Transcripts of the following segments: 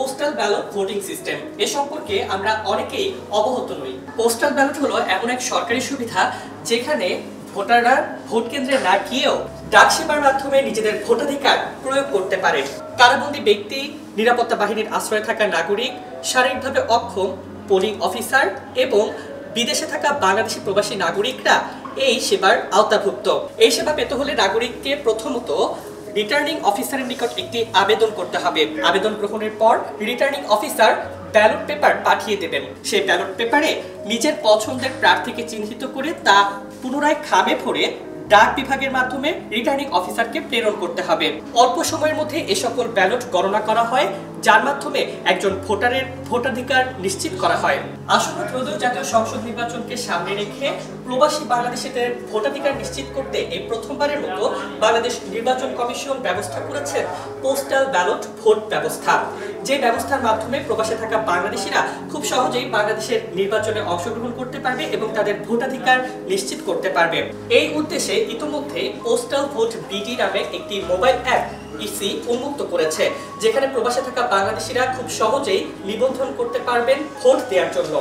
Postal ballot voting system এ সম্পর্কে আমরা অনেকেই অবগত নই। পোস্টাল ব্যালট হলো এমন এক সরকারি সুবিধা যেখানে ভোটাররা ভোট কেন্দ্রে না গিয়েও ডাক সেবার মাধ্যমে নিজেদের ভোটাধিকার প্রয়োগ করতে পারে। কারাবন্দী ব্যক্তি, নিরাপত্তা বাহিনীর আশ্রয়ে থাকা নাগরিক, শারীরিকভাবে অক্ষম, পোলিং অফিসার এবং বিদেশে থাকা বাংলাদেশি প্রবাসী নাগরিকরা এই সেবার আওতাভুক্ত। এই সেবা পেতে হলে নাগরিককে প্রথমত রিটার্নিং অফিসারের নিকট একটি আবেদন করতে হবে। আবেদন গ্রহণের পর রিটার্নিং অফিসার ব্যালট পেপার পাঠিয়ে দেবেন। সেই ব্যালট পেপারে নিজের পছন্দের প্রার্থীকে চিহ্নিত করে তা পুনরায় খামে ভরে ডাক বিভাগের মাধ্যমে রিটার্নিং অফিসারকে প্রেরণ করতে হবে। অল্প সময়ের মধ্যে এ সকল ব্যালট গণনা করা হয়, যার মাধ্যমে একজন ভোটারের ভোটাধিকার নিশ্চিত করা হয়। আসন্ন ত্রয়োদশ জাতীয় সংসদ নির্বাচনকে সামনে রেখে প্রবাসী বাংলাদেশিদের ভোটাধিকার নিশ্চিত করতে এই প্রথমবারের মতো বাংলাদেশ নির্বাচন কমিশন ব্যবস্থা করেছে পোস্টাল ব্যালট ভোট ব্যবস্থা। যে ব্যবস্থার মাধ্যমে প্রবাসে থাকা বাংলাদেশিরা খুব সহজেই বাংলাদেশের নির্বাচনে অংশগ্রহণ করতে পারবে এবং তাদের ভোটাধিকার নিশ্চিত করতে পারবে। এই উদ্দেশ্যে ইতিমধ্যে পোস্টাল ভোট বিডি নামে একটি মোবাইল অ্যাপ ইসি উন্মুক্ত করেছে, যেখানে প্রবাসে থাকা বাংলাদেশিরা খুব সহজেই নিবন্ধন করতে পারবেন ভোট দেওয়ার জন্য।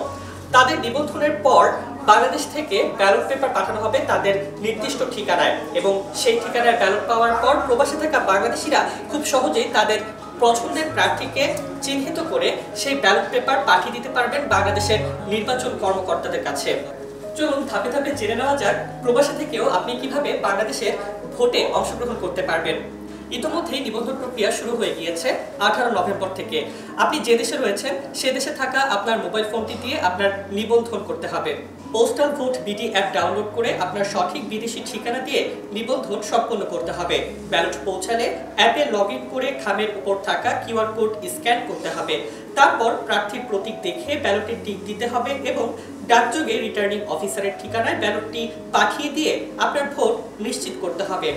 তাদের নিবন্ধনের পর বাংলাদেশ থেকে ব্যালট পেপার পাঠানো হবে তাদের নির্দিষ্ট ঠিকানায় এবং সেই ঠিকানায় ব্যালট পাওয়ার পর প্রবাসে থাকা বাংলাদেশিরা খুব সহজেই তাদের পছন্দের প্রার্থীকে চিহ্নিত করে সেই ব্যালট পেপার পাঠিয়ে দিতে পারবেন বাংলাদেশের নির্বাচন কর্মকর্তাদের কাছে। চলুন ধাপে ধাপে জেনে নেওয়া যাক প্রবাসী থেকেও আপনি কিভাবে বাংলাদেশের ভোটে অংশগ্রহণ করতে পারবেন। ইতিমধ্যেই নিবন্ধন প্রক্রিয়া শুরু হয়ে গিয়েছে 18 নভেম্বর থেকে। আপনি যে দেশে রয়েছেন সে দেশে থাকা আপনার মোবাইল ফোনটি দিয়ে আপনার নিবন্ধন করতে হবে। Postal vote BD app download করে আপনার সঠিক বিদেশি ঠিকানা দিয়ে নিবন্ধন সম্পন্ন করতে হবে। ব্যালট পৌঁছালে অ্যাপে লগইন করে খামের উপর থাকা কিউআর কোড স্ক্যান করতে হবে। তারপর প্রার্থীর প্রতীক দেখে ব্যালটে টিক দিতে হবে এবং ডাকযোগে রিটার্নিং অফিসারের ঠিকানায় ব্যালটটি পাঠিয়ে দিয়ে আপনার ভোট নিশ্চিত করতে হবে।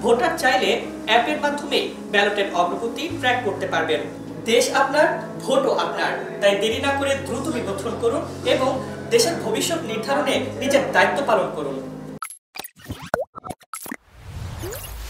ভোটার চাইলে অ্যাপের মাধ্যমে ব্যালটের অগ্রগতি ট্র্যাক করতে পারবেন। দেশ আপনার, ভোটও আপনার, তাই দেরি না করে দ্রুত নিবন্ধন করুন এবং দেশের ভবিষ্যৎ নির্ধারণে নিজের দায়িত্ব পালন করুন।